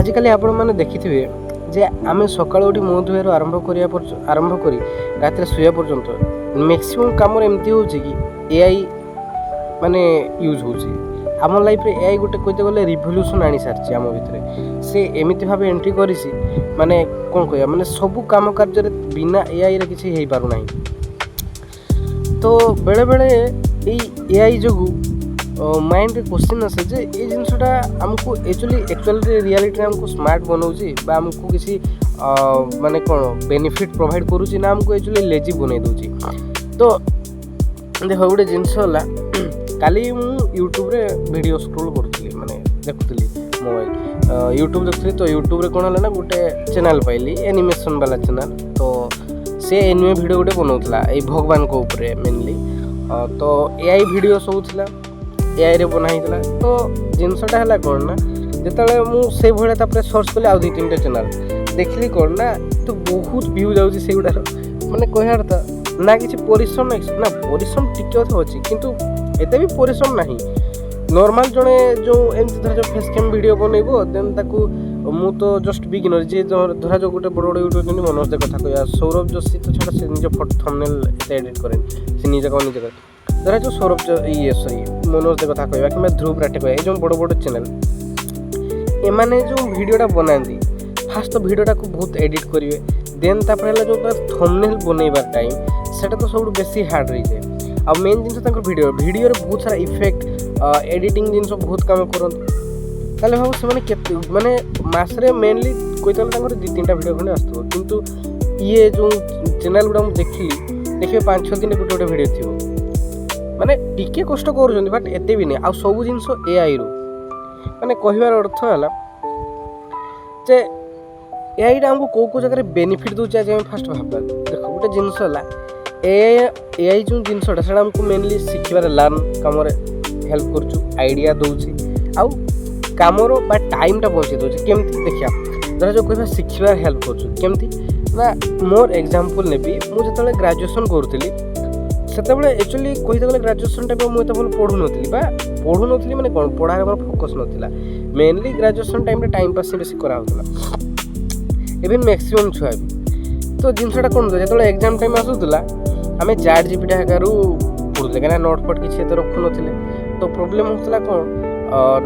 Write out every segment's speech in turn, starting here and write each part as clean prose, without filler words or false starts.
आजिकल आपण मैंने देखिथे जे आम सका उठी मुँह धोयर आरंभ करी रात शुआ पर्यंत मैक्सिमम कम एमती हो कि एआई माने यूज हो आम लाइफ रे एआई गोटे कहते गले रिभल्यूशन आनी सारी आम भितर से एमती भाव एंट्री करी माने कौन कह माने सबू काम कार्य बिना एआई रे किसी हो पार ना तो बेले बेले एआई जो माइंड रे क्वेश्चन आसे जे ये जिनसटा आमको एक्चुअली रियलिटी आमको स्मार्ट बनाऊँगी आमको किसी माने कौन बेनिफिट प्रोवाइड करूँ ना आमको एक्चुअली लेजी बन दूची। तो देख गोटे जिनस काली यूट्यूब रे वीडियो स्क्रोल करूँ माने देखुली मोबाइल यूट्यूब देखुली तो यूट्यूब रे कौन है ना गोटे चैनल पाइली एनिमेशन वाला चैनल तो से एनिमे वीडियो गोटे बनाऊला ये भगवान को ऊपर मेनली तो एआई वीडियो सब थिला एआई रे बनाई तो जिनसटा है कौन ना जिते मुझे भाई सर्च कली आउ 2-3 चैनल देखली कौन ना तो बहुत व्यू जाऊँगी से गुड़ार मैंने कहर था ना कि परिश्रम ना परिश्रम टिके अच्छी किंतु एत भी परिश्रम ना नॉर्मल जड़े जो एमती धर जो फेस कैम वीडियो बनइबो देन ताकू मु तो जस्ट बिगिनर जे धरा जो गोटे बड़ बड़ यूट्यूब मनोज दे कथा कहया सौरभ जोशी तो छोटा से निज फोटो थंबनेल एडिट करें से निज का निज धरा जो सौरभ ये सॉरी मनोज दे कथा कहया कि ध्रुव राठे कहया जो बड़ बड़ चैनल एमाने जो वीडियोटा बनाती फास्ट तो वीडियोटा को बहुत एडिट करेंगे देन तापर जो थंबनेल बनइबार टाइम सेटा तो सब बेसी हार्ड रही जाए आ मेन जिन वीडियो बहुत सारा इफेक्ट एडिटिंग जिन बहुत कम करते ताले भाव से माने मासरे मेनली कोई 2-3टा वीडियो खंडे आसो किंतु ये जो चैनल गुड़ा देखी देखिए 5-6 दिन गोटे गोटे वीडियो थी माने टिके कष्ट कर बट एते भी नहीं आ सब जिन एआई रू माने कहबार अर्थ है जे एआईटा आमको कौ जगह बेनिफिट दूचे आज फास्ट भाव देख गोटे जिनस एआई जो जिनसटा से आमको मेनली शिखबार लर्न कम हेल्प कर आइडिया दूसरी आउ कामर बा टाइमटा बचे दूसरी केमती देखिया धर जो कह शिखबार हेल्प करमती ना मोर एग्जांपल नेबी मुझे ग्रेजुएशन करूली से एक्चुअली कहते गले ग्रेजुएशन टाइम मुझे भल पढ़ु नी माने कौन पढ़ार मोर फोकस नाला मेनली ग्रेजुएशन टाइम पास बेसी कराला इवन मैक्सिमम छुआ भी तो जिनसटा कौन जो एग्जाम टाइम आसूला आम चैट जीपीटी हेकारु पढ़ुले कहीं नोट फट किसी तो रखु ना तो प्रोब्लेम होता कौन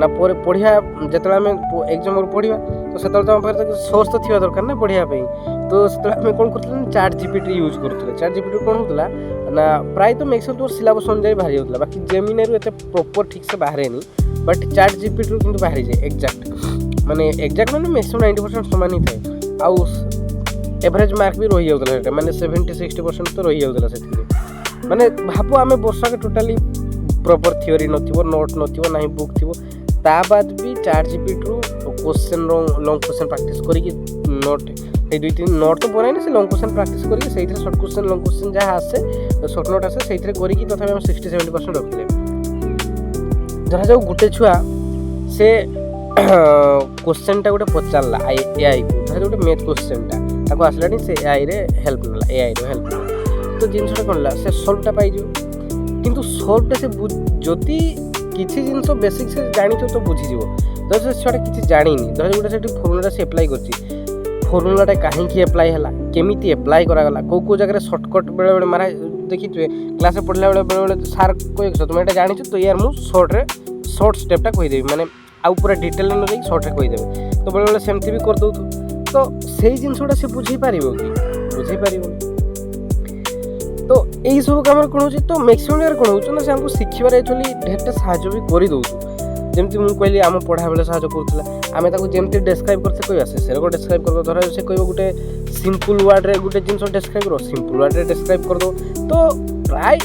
ना पढ़िया जो आम एग्जाम पढ़ा तो से पाखे सोर्स तो थी दरकार ना पढ़ाई तो से कौन कर चैट जीपीटी यूज करुले चैट जीपीटी कौन होता ना प्राय तो मैक्सिमम तो सिलेबस अनुसार बाहरी होता बाकी जेमिनी एत प्रॉपर ठीक से बाहर बट चैट जीपीटी किंतु बाहरी जाए एक्जाक्ट माने मैक्सिमम 90% समान ही थाए आउ एवरेज मार्क भी रही जाता माने 70-60% तो रही जाता से माने भाव आम वर्षा के टोटाली प्रॉपर थियोरी नथिबो नोट नथिबो नाही बुक थिबो ता बाद भी चैट जीपीटी रो क्वेश्चन लॉन्ग क्वेश्चन प्रैक्टिस करी नोट ए 2-3 नोट तो बनाई से लॉन्ग क्वेश्चन प्रैक्टिस करी से शॉर्ट क्वेश्चन लॉन्ग क्वेश्चन जहाँ आसे शॉर्ट नोट आसे से करी तथा हम 60-70% रखले धरा जाऊ गोटे छुआ से क्वेश्चनटा गोटे पचारला एआई को धरा गोटे मैथ क्वेश्चनटा ताको आसलानी से एआई रे हेल्प नला एआई रो हेल्प तो जिनसटा कोनला से सॉल्वटा पाई जो किंतु सॉल्वटा से जदि किसी जिनस बेसिक से जानी तो बुझीज तो से छुआटा किसी जानी धर गोटे से फर्मुला से एप्लाई कर फर्मुलाटा कहीं एप्लाई है केमी एप्लाई करागला कौ जगह सर्टकट बेले बेले मारा देखी थे क्लास पढ़ला बेले बेले सार कह तुम ये जानी तो यार मुझे सर्ट स्टेपटा कहीदेवी माने आउ पूरा डिटेल न जाए सर्टे कहीदेवे तो बेले बेले सेमती भी करदे तो से जिनसटा से बुझे पार कि बुझे पार तो यही सब कम कौन हो तो मैक्सिमम जगह कौन हो से हमको शिखबार एक्चुअली ढेरटा साहय भी करदे जमती मुझे कहली आम पढ़ा बेले साहय करूला आम जमती डेस्क्राइब करते कह से डेस्क्राइब कर धर से कह गोटे सिंपल वर्ड रे गोटे जिन डेस्क्राइब कर सिंपल वर्ड रे डेस्क्राइब कर दो तो प्राय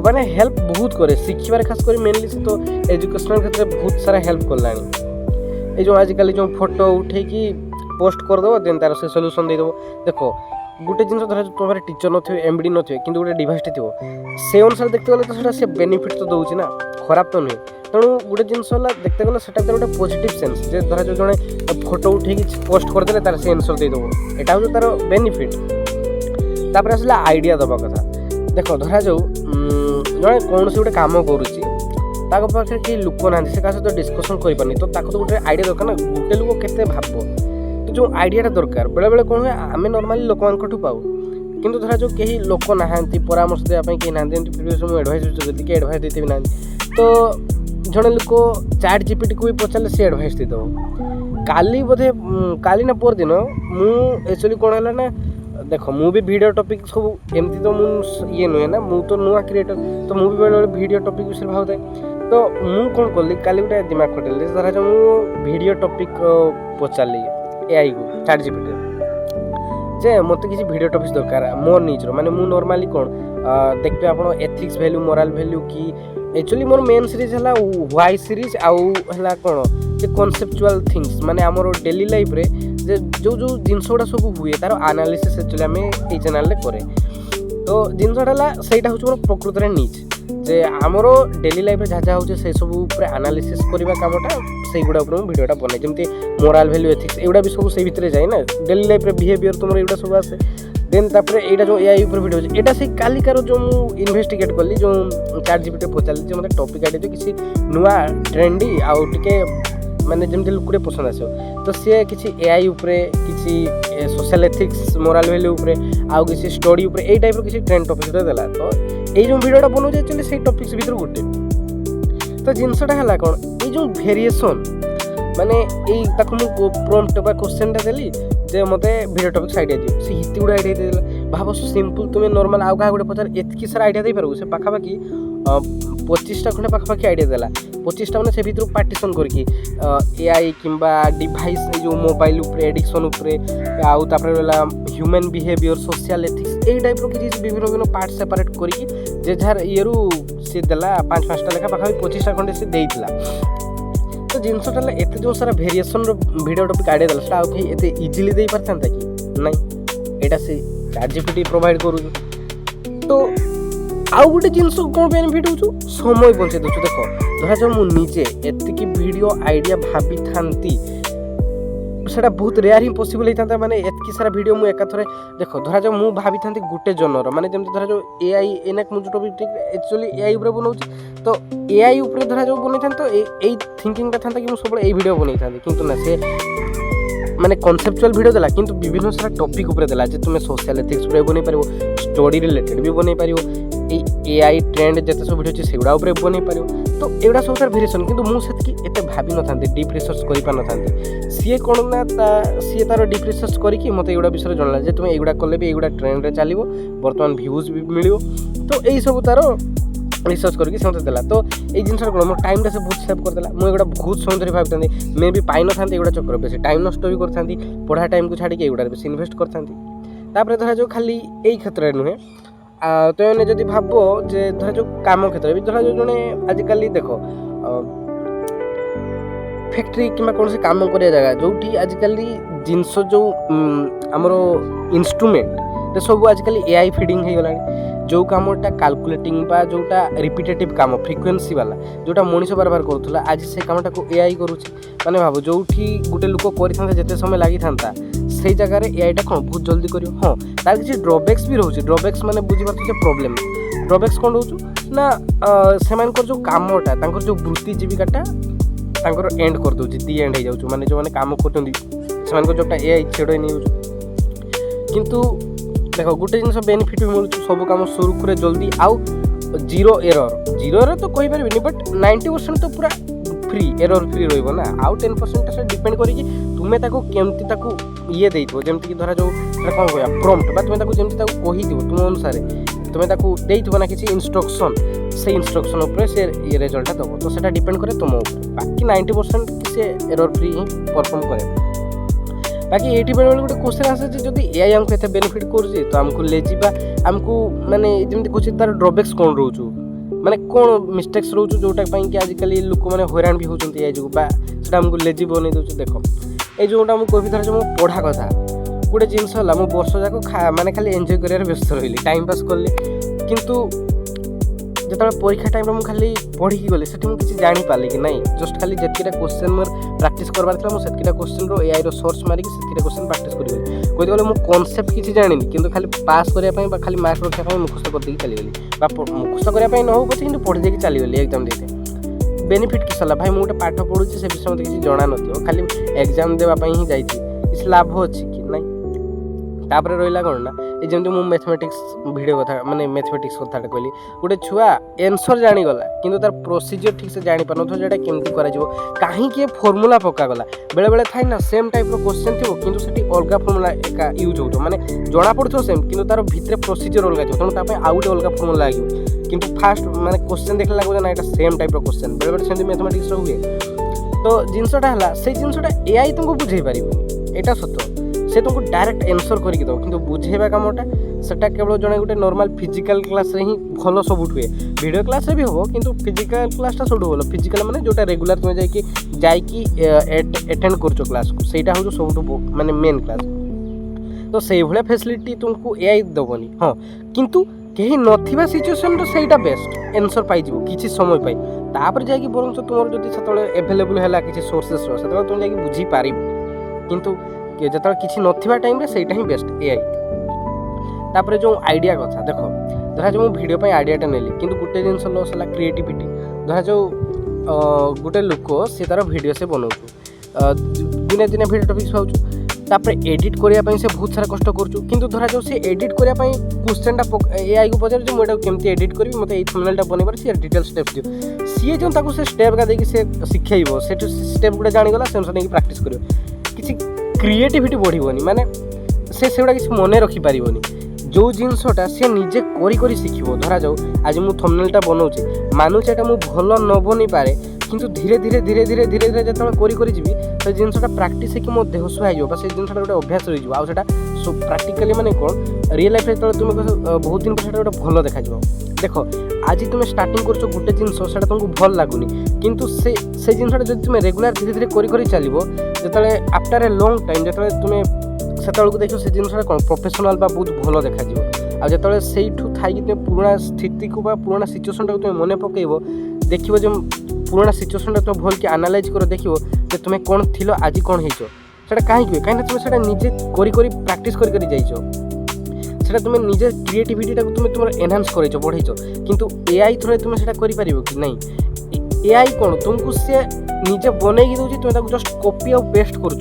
माने हेल्प बहुत करे शिखबार खास कर मेनली से तो एजुकेशनल क्षेत्र में बहुत सारा हेल्प करलानी ये जो आजिकल जो फोटो उठे पोस्ट करदेव देन तार से सल्यूशन देदेव देखो गोटे जिन धर तुम्हारे टीचर नो एमडी नो कि गोटे डिवाइस थी से अनुसार देखते गले तो से बेनिफिट तो दूसरी ना खराब तो नुहे तेणु गोटे जिन देखते गले से गोटे पॉजिटिव सेंस जे धर जो जड़े फोटो उठे पोस्ट करदे तार से आंसर देदेव यहाँ हूँ तार बेनिफिट तापर आसला आइडिया दबा कथा देख धरा जाऊ जड़े कौन से गोटे कम करुच्ची ତାଙ୍କ ପାଖରେ କେହି ଲୋକ ନାହାନ୍ତି, ସେ କାହା ସହିତ ଡିସ୍କସନ୍ କରିପାରୁନି, ତ ତାକୁ ତ ଗୋଟେ ଆଇଡ଼ିଆ ଦରକାର ନା, ଗୋଟେ ଲୋକ କେତେ ଭାବ। ତ ଯେଉଁ ଆଇଡ଼ିଆଟା ଦରକାର ବେଳେବେଳେ କ'ଣ ହୁଏ, ଆମେ ନର୍ମାଲି ଲୋକମାନଙ୍କଠୁ ପାଉ, କିନ୍ତୁ ଧରା ଯେଉଁ କେହି ଲୋକ ନାହାନ୍ତି, ପରାମର୍ଶ ଦେବା ପାଇଁ କେହି ନାହାନ୍ତି, ଏମିତି ପ୍ରିଭିୟସ୍ ମୁଁ ଆଡ଼ଭାଇସ୍ ଯଦି କେହି ଆଡ଼ଭାଇସ୍ ଦେଇଥିବି ନାହାନ୍ତି, ତ ଜଣେ ଲୋକ ଚାଟ୍ ଜିପିଟିକୁ ବି ପଚାରିଲେ ସେ ଆଡ଼ଭାଇସ୍ ଦେଇଦେବ। କାଲି ନା ପରଦିନ ମୁଁ ଆକ୍ଚୁଆଲି କ'ଣ ହେଲା ନା, ଦେଖ ମୁଁ ବି ଭିଡ଼ିଓ ଟପିକ୍ ସବୁ ଏମିତି ତ ମୁଁ ଇଏ ନୁହେଁ ନା, ମୁଁ ତ ନୂଆ କ୍ରିଏଟର୍, ତ ମୁଁ ବି ବେଳେବେଳେ ଭିଡ଼ିଓ ଟପିକ୍ ବିଷୟରେ ଭାବୁଥାଏ। ତ ମୁଁ କ'ଣ କଲି, କାଲି ଗୋଟେ ଦିମାଗ ଖଟେଇଲି, ଧରାଯାଉ ମୁଁ ଭିଡ଼ିଓ ଟପିକ୍ ପଚାରିଲି ଏଆଇକୁ ଚାଟ୍ ଜିପିଟିରେ ଯେ ମୋତେ କିଛି ଭିଡ଼ିଓ ଟପିକ୍ସ ଦରକାର ମୋ ନିଜର, ମାନେ ମୁଁ ନର୍ମାଲି କ'ଣ ଦେଖିବେ ଆପଣ ଏଥିକ୍ସ ଭ୍ୟାଲ୍ୟୁ, ମୋରାଲ୍ ଭ୍ୟାଲ୍ୟୁ କି एक्चुअली मोर मेन सीरीज है वाई सीरीज आउ है कौन जे कनसेप्चुअल थिंग्स माने आमर डेली लाइफ रे जे जो जो जिनस गुड़ा सब हुए तार एनालिसिस एक्चुअली आम ये चैनल करे। तो जिनसटा सहीटा हूँ मोर प्रकृत में नीच जे आमर डेली लाइफ जहाँ जहाँ हो सब एनालिसिस करवा कमटा से गुड़ा भिडियोटा बने जमी मोराल वैल्यू एथिक्स एगुड़ा भी सब से भितर जाए ना डेली लाइफ रे बिहेवियर तुम एगुड़ा सब आसे। देन तापर यहाँ जो एआई ऊपर वीडियो यहाँ से कालिकार जो मुझे इन्वेस्टिगेट कली जो चाट जीपीटी पचारि जो मतलब टॉपिक आइडिया जो किसी नुआ ट्रेंडी आउ टे माने जमी लुक पसंद आस तो सी किसी एआई उपरे किसी सोशल एथिक्स मोराल वैल्यू उपरे आउ किसी स्टडी उपरे ए टाइप किसी ट्रेंड टॉपिक देला। तो ये जो वीडियोटा बनाऊँ एक्चुअली से टॉपिक्स भीतर गोटे तो जिनसटा है कौन ये जो वेरिएशन माने मुझे प्रॉम्प्ट बा क्वेश्चन देली जे मते वीडियो टॉपिक्स आइडिया दियो से हित गुड़ा आइडिया देला भाव सिंपल तुम नॉर्मल आउ क्या पचार एतकी सारा आइडिया दे पारबो से पाखापाखि 25टा खंडे पाखापाखि आइडिया देला 25टा मैंने से भीतर पार्टीशन करके एआई किंबा डिवाइस जो मोबाइल उपरे एडिक्शन उपरे आउ तापर रहला ह्यूमन बिहेवियर सोशल एथिक्स ए टाइप रो किसी विभिन्न विभिन्न पार्ट सेपरेट करके जे जार येरु से देला 5-5टा लेखा पाखापाखि 25टा खंडे से देइतला। तो जिनसटा एत जो सारा भेरिएसन वीडियो टॉपिक आइडिया देला सेटा आउ कहीं एत इजीली दे पारथांता कि नहीं एटा से चाट जीपीटी प्रोवाइड करू। तो आउ गोटे जिनस कौन बेनिफिट हो समय बचे दे देख धरा जाओ मु निजे एतिकी वीडियो आइडिया भाभी थांती सेटा बहुत रेयर ही पॉसिबल होता माने एतकी सारा वीडियो मु एकाथरे देख धरा जाओ मु भाभी थांती गुटे जनर माने जमती धरा जाओ एआई एनेक मु जो टॉपिक एक्चुअली एआई ऊपर बनाउची तो एआई ऊपर धरा जाओ बनै थान तो एई थिंकिंग ता थांता कि मु सब एई वीडियो बनै थांती किंतु ना से माने कॉन्सेप्चुअल वीडियो देला किंतु विभिन्न सारा टॉपिक ऊपर देला जे तुमे सोशल एथिक्स ऊपर बनै परिबो स्टोरी रिलेटेड भी बनै परिबो एआई ट्रेंड जते सब वीडियो से गुड़ा ऊपर बनै परिबो। तो एगुड़ा सब तार वेरिएशन किंतु मु सेतकी एते भाबी न थांती डीप रिसर्च करि पान थांती सीए कोन ना सी तार डीप रिसर्च करिकि मते एगुड़ा विषय जानला जे तुमे एगुड़ा करले भी एगुड़ा ट्रेंड रे चलिबो वर्तमान व्यूज भी मिलिबो। तो एई सब तार रिसर्च करके से मते देला। तो एई जिनसर कोन मो टाइम टा से बहुत सेव कर देला मु एगुड़ा बहुत समय धरि भाबथांती मे भी पाइ न थांती एगुड़ा चक्कर बेसी टाइम नष्ट भी करथांती पढ़ा टाइम को छाडी के एगुड़ा बेसी इन्वेस्ट करथांती। तापर धरा जो खाली एई क्षेत्र रे नुहे तो मैंने जदि भाव जे धरा जो काम क्षेत्र भी धरा जो जड़े आजिकल देख फैक्ट्री कि कौन से काम कर जगह जो आजिकल जिनस जो आमर इन्स्ट्रुमेंट सब आजिकल एआई फीडिंग हो गला जो कामटा कैलकुलेटिंग बा जोटा रिपीटेटिव काम फ्रिक्वेंसी वाला जोटा मनीष बार बार करूला आज से कामटा को एआई करुच्ची माने भाव जो गोटे लोक कर जिते समय लगी था से जगह एआईटा कौन बहुत जल्दी कर हाँ तार किसी ड्रबैक्स भी रोचे ड्रबैक्स मैंने बुझीपार प्रोब्लेम ड्रबैक्स कौन रोच ना से जो कामटा जो वृत्ति जीविकाटा एंड कर दूँ दी एंड हो जाऊँ मैंने जो मैंने कम कर जोटा एआई छेड़ नहीं किंतु देख गोटे जिन बेनिफिट भी मिलूँ सब कम सुरुखुरे जल्दी आउ जीरो एरर तो कही पारे बट 90% तो पूरा फ्री एरर फ्री रहा आउ 10% से डिपेंड करी तुम्हें केमती ये देथिबो जेमती कि धरा जो कौन कह प्रॉम्प्ट बा तुम्हें जमी कही तुम अनुसार तुम्हें देथिबो ना किसी इंस्ट्रक्शन से इंस्ट्रक्शन उपर से ये रिजल्टा दब तो सेटा डिपेंड करे तुम ऊपर बाकी 90% से एरर फ्री ही परफॉर्म करे। बाकी ये बेले बेले गोटे क्वेश्चन आसे जदि एआई आमको एत बेनिफिट कर तो आमको लेजिबा आमको माने जमी कह तार ड्रबैक्स कौन रोचु माने कौन मिस्टेक्स रोचु जोटा कि आजिकल लोक मैंने हैरान भी होती एआई जो आमको लेजी बन दौर देख ये जोटा मुझे कह जो मो पढ़ा कथा गोटे जिनस है मुझे वर्ष जाक माने खाली एंजॉय कर व्यस्त रही टाइम पास कली किंतु जो परीक्षा टाइम मुझे खाली पढ़ी गली से किसी जापारि कि नहीं जस्ट खाली जितकीटा क्वेश्चन मोर प्राक्ट करवार था मुझे क्वेश्चन एआई सर्च मारिक क्वेश्चन प्राक्ट करी कहते मुझे कनसेप्ट किसी जानी कि खाली पास करने खाली मार्क रखापी मुखस्त करदे चलीगली मुखस्त करने न हो पचे कि पढ़ी देकी चलीगली एग्जाम देते। बेनिफिट किस है भाई मुझे पाठ पढ़ुची से विषय मत किसी जना न खाली एग्जाम देवाई ही जाइए किसी लाभ अच्छी कि ना तापर रहा कौन ना ये जमी मुझे मैथमेटिक्स भिडियो कथा माने मैथमेटिक्स कथा कहली गोटे छुआ एनसर जाणीगला कि तार प्रोसीजर ठीक से जापर ना जोटा केमती कहीं फर्मूला पकागला बेले बेले थाई ना सेम टाइप क्वेश्चन थी कि अलग फर्मूला एका यूज हो माने जना पड़ो सेम कि तार भितर प्रोसीजर अलग थो तेणु आउ गोटे अलग फर्मूला लगे कि फास्ट माने क्वेश्चन देखने लगे ना यहाँ सेम टाइप क्वेश्चन बेले बेले सेमती मैथमेटिक्स हुए तो जिनसटा है से जिनसटा एआई तुमको बुझे पार यहाँ सत से तुमको डायरेक्ट एनसर करके दो कि बुझेबा कमटा सेटा केवल जड़े गोटे नॉर्मल फिजिकल क्लास रे ही भल सब हुए वीडियो क्लास रे भी हो किंतु फिजिकल क्लासटा सब भल फिजिकल माने जोटा रेगुलर तुम जाइकी एटेंड कर क्लास को सेटा हो सब माने मेन क्लास तो से भाया फैसिलिटी तुमको एआई दबनी हाँ किंतु कहीं नथिबा सिचुएशन तो सेटा बेस्ट एनसर पाई किसी समय पाई तापर जाइए बरंच तुम जब से एभेलेबल है किसी सोर्सेस से तुम जाइए बुझी पार किंतु जो किसी नथिबा टाइम रे सेटा ही बेस्ट एआई तापर जो आइडिया कथा देखो धरा जो वीडियो पे आइडियाटा नेली किंतु गोटे जिनस लॉस है क्रिएटिविटी धरा जो गोटे लोक से तार वीडियो से बनाऊ दिने दिने वीडियो टॉपिक्स पाऊँ तापर एडिट करने से बहुत सारा कष्ट करूँ किंतु धरा जो से एडिट करने क्वेश्चनटा एआई को पचार जो मुझे केमती एडिट करी मत ये थंबनेलटा बनइबार सी डिटेल स्टेप्स दियो सी जो ताको से स्टेप का देखिए से शिखेइबो से स्टेप गुड़ा जानीगला से अनुसार नहीं प्रैक्टिस करियो किसी क्रिएटिविटी बढ़िबनी माने से गुड़ा किसी मन रखिपार जो जिनसटा सी निजे करी शिखिबो धरा जाऊ आज मु थंबनेलटा बनाऊे मानुचे एटा मु भल न बनी पारे किंतु धीरे धीरे धीरे धीरे धीरे धीरे जो करी जीवी तो जिनसटा प्रैक्टिस हो मो देह सुहाई से जिनसटा गोटे अभ्यास रही आउ सेटा प्रैक्टिकली माने कौन रियल लाइफ जो तुम बहुत दिन पर गोटे भल देखा देख आज तुम स्टार्टिंग कर गोटे जिनस तुमको भल लगुनि किंतु से जिनसटा जो तुम रेगुलर धीरे धीरे करी चलो जो आफ्टर ए लॉन्ग टाइम जो तुम से देख से जिनसा कौन प्रोफेशनल बहुत भल देखा जो से थी तुम पुराना स्थिति को पुराना सिचुएसन टाक तुम मन पकड़ देख जो पुराना सिचुएसन तुम भल के एनालाइज कर देख तुम कौन थी आज कौन होटा कहीं कहीं तुम निजे करी प्रैक्टिस कर तुम निजे क्रिएटिविटी तुम तुम एनहांस कर बढ़ई किंतु एआई थ्रू तुम कर कि नहीं एआई कौन तुमको से निजे बनई दूसरी तुम जस्ट कॉपी और पेस्ट कर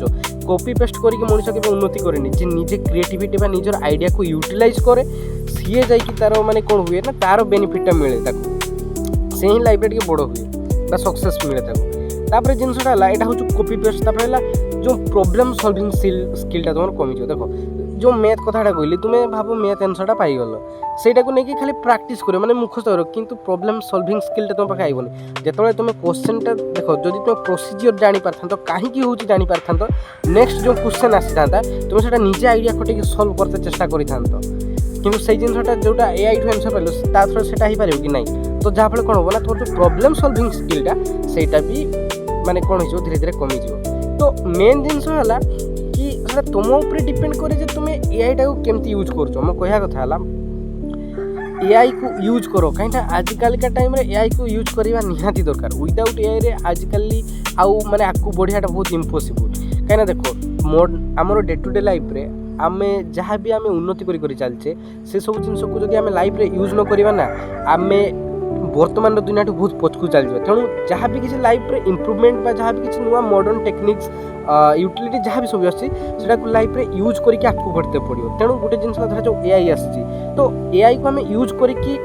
कॉपी पेस्ट करके मनुष्य के उन्नति करेनि जे निजे क्रिएटिविटी निजर आइडिया को यूटिलाइज करे सी जाकि तार माने कौन हुए ना तार बेनिफिटा मिले से ही लाइफ टे बड़ हुए सक्सेस मिले तापर जिनसटा है यहाँ हूँ कॉपी पेस्ट जो प्रॉब्लम सॉल्विंग स्किलटा तुम कमी देखो जो मैथ कथाटा कहली तुम्हें भाव मैथ आंसरटा पाइगल सेटा को लेकिन खाली प्रैक्टिस करो माने मुखस्त करो किंतु प्रॉब्लम सॉल्विंग स्किलटा तुम पाखे आइबनी जेतबे तुम क्वेश्चनटा देखो जदि तुम प्रोसीजर जानी पारथांतो कहीं होची जानी पारथांतो नेक्स्ट जो क्वेश्चन आसी थांता तुम सेटा निजे आइडिया खटेकी सॉल्व करते चेष्टा करि थांतो किंतु से जिनसटा जोटा एआई ठु आंसर पाइलो ता थ्रू सेटा ही पारिबो कि नहीं तो जहाँ फल कौन हम ना तोर जो प्रॉब्लम सॉल्विंग स्किलटा सेटा भी माने कौन हो धीरे धीरे कमी तो मेन जिनस है कि तुम ऊपर डिपेंड करे तुम एआईटा को केमती यूज कर कह कथा एआई को यूज करो कहीं आजिकल का टाइम रे एआई को यूज करवा निहाती दरकार विदाउट एआई रे आजिकल आउ माने आगू बढ़ियाटा बहुत इम्पॉसिबल कहीं देखो आमर डे टू डे लाइफ रे आमे जहाँ भी आमे उन्नति करी चलचे से सब जिनस को जब आमे लाइफ रे यूज न करवा ना आमे वर्तमान दुनिया बहुत पछकू चल तेणु जहाँ भी किसी लाइफ रे इम्प्रूवमेंट जहाँ भी किसी नुआ मॉडर्न टेक्निक्स यूटिलिटी जहाँ भी सब आसा लाइफ रे यूज करके आगे बढ़ते पड़ो तेणु गोटे जिन धर जो एआई आसी तो एआई को आम यूज करके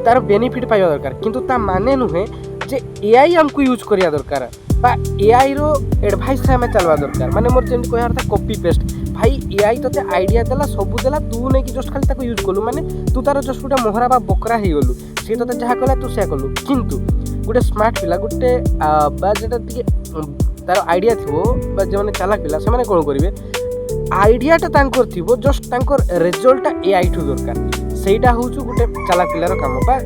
तार बेनिफिट पाइबा दरकार किंतु ता माने नुहे जे एआई आमको यूज करिया दरकार बा एआई रो एडवाइस आम चलवा दरकार माने मोर जेमति कहर था कॉपी पेस्ट भाई एआई तोते आइडिया देला सब देला तू नहीं कि जस्ट खाली ताको यूज कलु माने तू तार जस्ट गोटे मोहरा बा बकरा हो गलु सी तोते जहाँ कला तू से कलु किंतु गोटे स्मार्ट पिला गोटे बा जेटा तार आइडिया थी जो मैंने चालाक पिला से कौन करेंगे आइडियाटा तांकर थी जस्ट तांकर रिजल्टा एआई ठू दरकार सेटा हूँ गोटे चालाक पिलार काम बा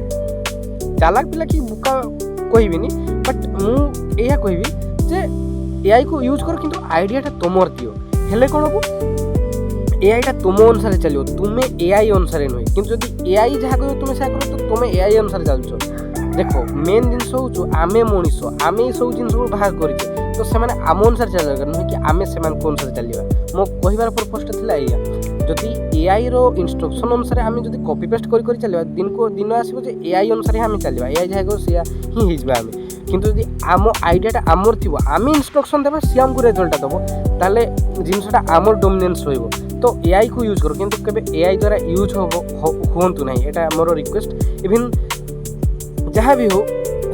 चालाक पिला कि बुका कहबिनी बट मुझे कहबी जे एआई को यूज कर किंतु आइडियाटा तुमर दियो हेले कौन को एआईटा तुम अनुसार चलो तुम्हें एआई अनुसार नुहे किंतु जब एआई जहाँ कह तुम से कर तो तुम एआई अनुसार चलछ देखो मेन जिनस हूँ आमे मनीष आमे ये सब जिन बाहर कर तो से आम अनुसार चल दरकार नुहे कि आमे से अनुसार चलवा मो कहबार पर्पसटा था या जदि एआई रो इंस्ट्रक्शन अनुसार आम जब कॉपी पेस्ट कर चलवा दिन को दिन आसो एआई अनुसार आम चलवा एआई जहाँ कह ही आम କିନ୍ତୁ ଯଦି ଆମ ଆଇଡ଼ିଆଟା ଆମର ଥିବ ଆମେ ଇନଷ୍ଟ୍ରକ୍ସନ୍ ଦେବା ସିଏ ଆମକୁ ରେଜଲ୍ଟଟା ଦେବ ତାହେଲେ ଜିନିଷଟା ଆମର ଡୋମିନେନ୍ସ ରହିବ। ତ ଏଆଇକୁ ୟୁଜ୍ କର କିନ୍ତୁ କେବେ ଏଆଇ ଦ୍ୱାରା ୟୁଜ୍ ହୁଅନ୍ତୁ ନାହିଁ, ଏଇଟା ମୋର ରିକ୍ୱେଷ୍ଟ। ଇଭିନ୍ ଯାହା ବି ହଉ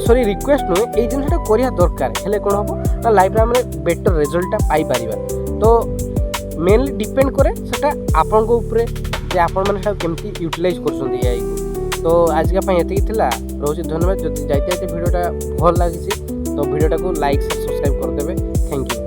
ସରି ରିକ୍ୱେଷ୍ଟ ନୁହେଁ, ଏଇ ଜିନିଷଟା କରିବା ଦରକାର। ହେଲେ କ'ଣ ହେବ ନା ଲାଇଫ୍ରେ ଆମେ ବେଟର୍ ରେଜଲ୍ଟଟା ପାଇପାରିବା। ତ ମେନଲି ଡିପେଣ୍ଡ କରେ ସେଟା ଆପଣଙ୍କ ଉପରେ ଯେ ଆପଣମାନେ ସେଟାକୁ କେମିତି ୟୁଟିଲାଇଜ୍ କରୁଛନ୍ତି ଏଆଇକୁ। ତ ଆଜିକା ପାଇଁ ଏତିକି ଥିଲା, ରହୁଛି ଧନ୍ୟବାଦ। ଯଦି ଯାଇତେ ଭିଡ଼ିଓଟା ଭଲ ଲାଗିଛି ତ ଭିଡ଼ିଓଟାକୁ ଲାଇକ୍ ସବସ୍କ୍ରାଇବ୍ କରିଦେବେ। Thank you.